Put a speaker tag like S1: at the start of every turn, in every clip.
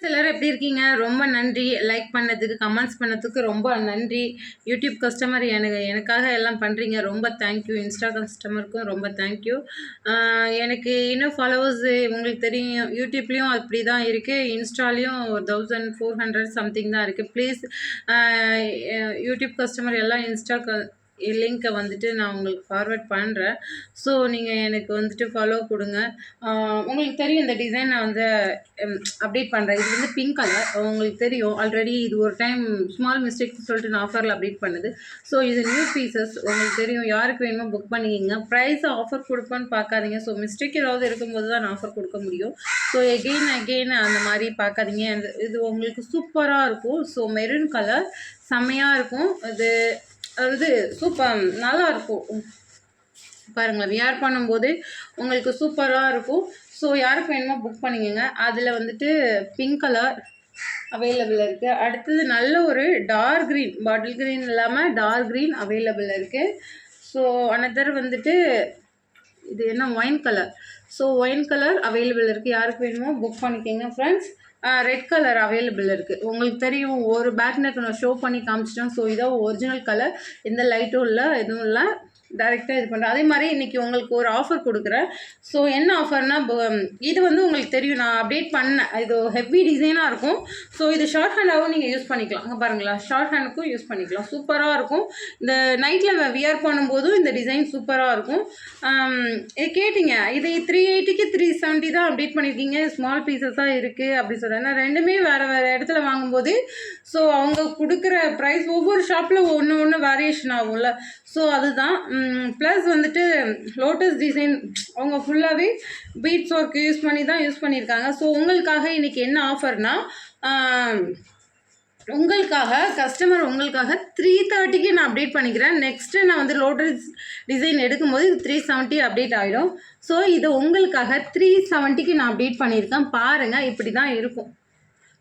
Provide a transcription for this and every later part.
S1: எல்லாரும் எப்படி இருக்கீங்க? ரொம்ப நன்றி. லைக் பண்ணதுக்கு, கமெண்ட்ஸ் பண்ணதுக்கு ரொம்ப நன்றி. யூடியூப் கஸ்டமர் எனக்காக எல்லாம் பண்ணுறீங்க. ரொம்ப தேங்க்யூ. இன்ஸ்டா கஸ்டமருக்கும் ரொம்ப தேங்க்யூ. எனக்கு இன்னும் ஃபாலோவர்ஸ் உங்களுக்கு தெரியும், யூடியூப்லேயும் அப்படி தான் இருக்குது, இன்ஸ்டாலேயும் 1400 சம்திங் தான் இருக்குது. ப்ளீஸ் யூடியூப் கஸ்டமர் எல்லாம் இன்ஸ்டா லிங்க்கை வந்துட்டு நான் உங்களுக்கு ஃபார்வர்ட் பண்ணுறேன். ஸோ நீங்கள் எனக்கு வந்துட்டு ஃபாலோ கொடுங்க. உங்களுக்கு தெரியும் இந்த டிசைன் நான் வந்து அப்டேட் பண்ணுறேன். இது வந்து பிங்க் கலர், உங்களுக்கு தெரியும் ஆல்ரெடி. இது ஒரு டைம் ஸ்மால் மிஸ்டேக்னு சொல்லிட்டு நான் ஆஃபரில் அப்டேட் பண்ணுது. ஸோ இது நியூ பீசஸ், உங்களுக்கு தெரியும். யாருக்கு வேணுமோ புக் பண்ணிக்கிங்க. ப்ரைஸ் ஆஃபர் கொடுப்பேன்னு பார்க்காதீங்க. ஸோ மிஸ்டேக் ஏதாவது இருக்கும்போது தான் நான் ஆஃபர் கொடுக்க முடியும். ஸோ எகெயின் அந்த மாதிரி பார்க்காதீங்க. இது உங்களுக்கு சூப்பராக இருக்கும். ஸோ மெரூன் கலர் செம்மையாக இருக்கும். அது சூப்பர் நல்லா இருக்கும். பாருங்களேன், வியர் பண்ணும்போது உங்களுக்கு சூப்பராக இருக்கும். ஸோ யாருக்கு வேணுமோ புக் பண்ணிக்கோங்க. அதில் வந்துட்டு பிங்க் கலர் அவைலபிள் இருக்குது. அடுத்தது நல்ல ஒரு டார்க் க்ரீன், பாட்டில் க்ரீன் இல்லாமல் டார்க் க்ரீன் அவைலபிள் இருக்குது. ஸோ அனதர் வந்துட்டு இது என்ன wine colour. So wine colour available இருக்குது. யாருக்கு வேணுமோ புக் பண்ணிக்கோங்க ஃப்ரெண்ட்ஸ். ரெட் கலர் அவைலபிள் இருக்குது. உங்களுக்கு தெரியும், ஒரு பேக் நெக் நான் ஷோ பண்ணி காமிச்சிட்டேன். ஸோ இதான் ஒரிஜினல் கலர். எந்த லைட்டும் இல்லை, எதுவும் இல்லை, டைரெக்டாக இது பண்ணுறேன். அதே மாதிரி இன்றைக்கி உங்களுக்கு ஒரு ஆஃபர் கொடுக்குறேன். ஸோ என்ன ஆஃபர்னால், இது வந்து உங்களுக்கு தெரியும், நான் அப்டேட் பண்ணேன். இது ஹெவி டிசைனாக இருக்கும். ஸோ இது ஷார்ட் ஹேண்டாகவும் நீங்கள் யூஸ் பண்ணிக்கலாம். அங்கே பாருங்களா, ஷார்ட் ஹேண்டுக்கும் யூஸ் பண்ணிக்கலாம். சூப்பராக இருக்கும். இந்த நைட்டில் வியர் பண்ணும்போதும் இந்த டிசைன் சூப்பராக இருக்கும். இது கேட்டிங்க, இது 380க்கு 370 தான் அப்டேட் பண்ணியிருக்கீங்க, ஸ்மால் பீசஸாக இருக்குது அப்படி சொல்கிறேன். ரெண்டுமே வேறு இடத்துல வாங்கும்போது ஸோ அவங்க கொடுக்குற ப்ரைஸ் ஒவ்வொரு ஷாப்பில் ஒன்று வேரியேஷன் ஆகும்ல. ஸோ அதுதான். ப்ளஸ் வந்துட்டு லோட்டஸ் டிசைன் அவங்க ஃபுல்லாகவே பீட்ஸ் ஒர்க் யூஸ் பண்ணியிருக்காங்க. ஸோ உங்களுக்காக இன்றைக்கி என்ன ஆஃபர்னால், உங்களுக்காக 330க்கு நான் அப்டேட் பண்ணிக்கிறேன். நெக்ஸ்ட்டு நான் வந்து லோட்டஸ் டிசைன் எடுக்கும்போது இது 370 அப்டேட் ஆகிடும். ஸோ இது உங்களுக்காக 370க்கு நான் அப்டேட் பண்ணியிருக்கேன். பாருங்கள், இப்படி தான் இருக்கும்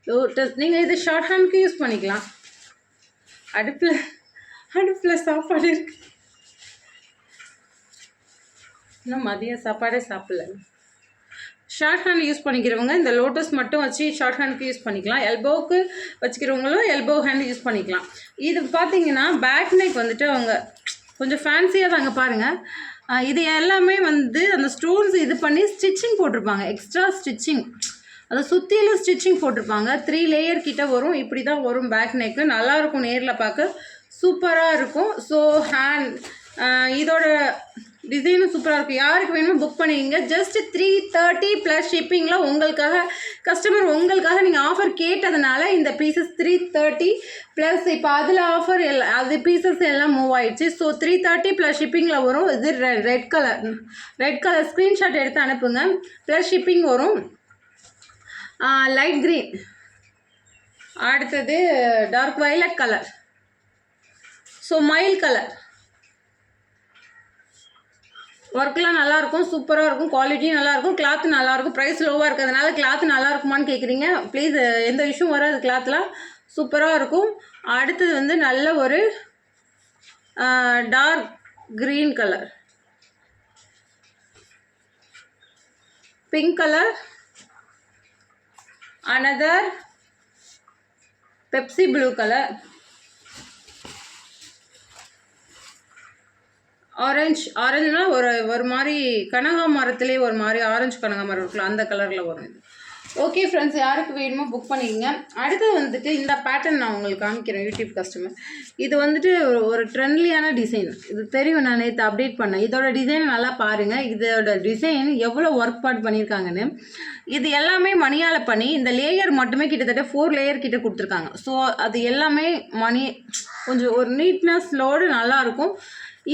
S1: லோட்டஸ். நீங்கள் இது ஷார்ட் ஹேண்ட்க்கு யூஸ் பண்ணிக்கலாம். அடுப்பில் சாப்பாடு இருக்கு, இன்னும் மதிய சாப்பாடே சாப்பிடல. ஷார்ட் ஹேண்ட் யூஸ் பண்ணிக்கிறவங்க இந்த லோட்டஸ் மட்டும் வச்சு ஷார்ட் ஹேண்டுக்கு யூஸ் பண்ணிக்கலாம். எல்போவுக்கு வச்சுக்கிறவங்களும் எல்போ ஹேண்ட் யூஸ் பண்ணிக்கலாம். இது பார்த்தீங்கன்னா பேக் நெக் வந்துட்டு அவங்க கொஞ்சம் ஃபேன்சியாக தாங்க. பாருங்கள், இது எல்லாமே வந்து அந்த ஸ்டோன்ஸ் இது பண்ணி ஸ்டிச்சிங் போட்டிருப்பாங்க, எக்ஸ்ட்ரா ஸ்டிச்சிங். அதை சுற்றிலும் ஸ்டிச்சிங் போட்டிருப்பாங்க. 3 லேயர் கிட்ட வரும். இப்படி தான் வரும் பேக் நெக்கு. நல்லாயிருக்கும், நேரில் பார்க்க சூப்பராக இருக்கும். ஸோ இதோட டிசைனும் சூப்பராக இருக்கும். யாருக்கு வேணுமோ புக் பண்ணிக்கிங்க. ஜஸ்ட் 330 ப்ளஸ் ஷிப்பிங்கில் உங்களுக்காக கஸ்டமர் உங்களுக்காக நீங்கள் ஆஃபர் கேட்டதுனால இந்த பீசஸ் 330 ப்ளஸ். இப்போ அதில் ஆஃபர் அது பீசஸ் எல்லாம் மூவ் ஆகிடுச்சு. ஸோ 330 ப்ளஸ் ஷிப்பிங்கில் வரும். இது ரெட் கலர் ஸ்க்ரீன்ஷாட் எடுத்து அனுப்புங்க. ப்ளஸ் ஷிப்பிங் வரும். லைட் க்ரீன், அடுத்தது டார்க் வயலட் கலர், ஸோ மயில் கலர். ஒர்க்லாம் நல்லாயிருக்கும், சூப்பராக இருக்கும், குவாலிட்டியும் நல்லாயிருக்கும், கிளாத்து நல்லாயிருக்கும். ப்ரைஸ் லோவாக இருக்கிறதுனால கிளாத்து நல்லா இருக்குமான்னு கேட்குறீங்க. ப்ளீஸ், எந்த இஷ்யூவும் வராது, கிளாத்லாம் சூப்பராக இருக்கும். அடுத்தது வந்து நல்ல ஒரு dark green colour, pink colour, another Pepsi blue colour, ஆரஞ்சுனா ஒரு மாதிரி கனகாமரத்துலேயே ஒரு மாதிரி ஆரஞ்சு கனகாமரம் இருக்குல்ல, அந்த கலரில் வரும் இது. ஓகே ஃப்ரெண்ட்ஸ், யாருக்கு வேணுமோ புக் பண்ணிக்கோங்க. அடுத்து வந்துட்டு இந்த பேட்டர்ன் நான் உங்களுக்கு காமிக்கிறேன். யூடியூப் கஸ்டமர், இது வந்துட்டு ஒரு ட்ரெண்ட்லியான டிசைன். இது தெரியும், நான் நேற்று அப்டேட் பண்ணேன். இதோட டிசைன் நல்லா பாருங்கள். இதோட டிசைன் எவ்வளோ ஒர்க் பண்ணியிருக்காங்கன்னு. இது எல்லாமே மணியால் பண்ணி, இந்த லேயர் மட்டுமே கிட்டத்தட்ட 4 லேயர் கிட்ட கொடுத்துருக்காங்க. ஸோ அது எல்லாமே கொஞ்சம் ஒரு நீட்னஸ்லோடு நல்லாயிருக்கும்.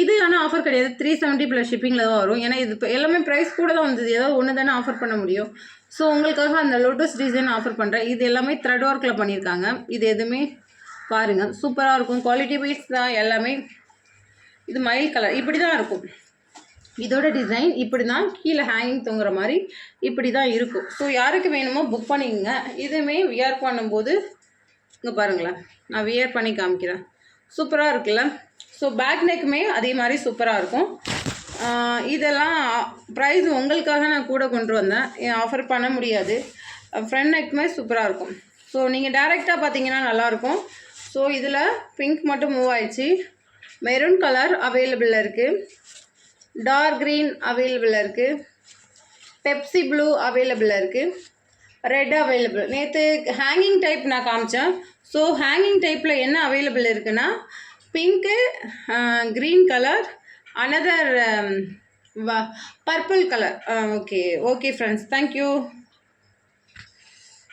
S1: இது ஆனால் ஆஃபர் கிடையாது, 370 ப்ளஸ் ஷிப்பிங்கில் தான் வரும். ஏன்னா இது எல்லாமே ப்ரைஸ் கூட தான் வந்தது, ஏதோ ஒன்று தானே ஆஃபர் பண்ண முடியும். ஸோ உங்களுக்காக அந்த லோட்டஸ் டிசைன் ஆஃபர் பண்ணுறேன். இது எல்லாமே த்ரெட் ஒர்க்கில் பண்ணியிருக்காங்க. இது எதுவுமே பாருங்கள் சூப்பராக இருக்கும், குவாலிட்டி வைஸ் தான் எல்லாமே. இது மயில் கலர், இப்படி தான் இருக்கும். இதோட டிசைன் இப்படி தான், கீழே ஹேங்கிங் தொங்குற மாதிரி இப்படி தான் இருக்கும். ஸோ யாருக்கு வேணுமோ புக் பண்ணிக்கோங்க. இதுவுமே வியர் பண்ணும்போது இங்கே பாருங்களேன், நான் வியர் பண்ணி காமிக்கிறேன். சூப்பராக இருக்குல்ல. ஸோ பேக் நெக்குமே அதே மாதிரி சூப்பராக இருக்கும். இதெல்லாம் ப்ரைஸ் உங்களுக்காக நான் கூட கொண்டு வந்தேன், ஆஃபர் பண்ண முடியாது. ஃப்ரண்ட் நெக்குமே சூப்பராக இருக்கும். ஸோ நீங்கள் டேரெக்டாக பார்த்தீங்கன்னா நல்லாயிருக்கும். ஸோ இதில் பிங்க் மட்டும் மூவ் ஆயிடுச்சு. மெரூன் கலர் அவைலபிளில் இருக்குது. டார்க் க்ரீன் அவைலபிளில் இருக்குது. பெப்சி ப்ளூ அவைலபிளில் இருக்குது. Red available. நேற்று ஹேங்கிங் டைப் நான் காமிச்சேன். ஸோ ஹேங்கிங் டைப்பில் என்ன அவைலபிள் இருக்குன்னா pink, green colour, another purple color. Okay friends, thank you.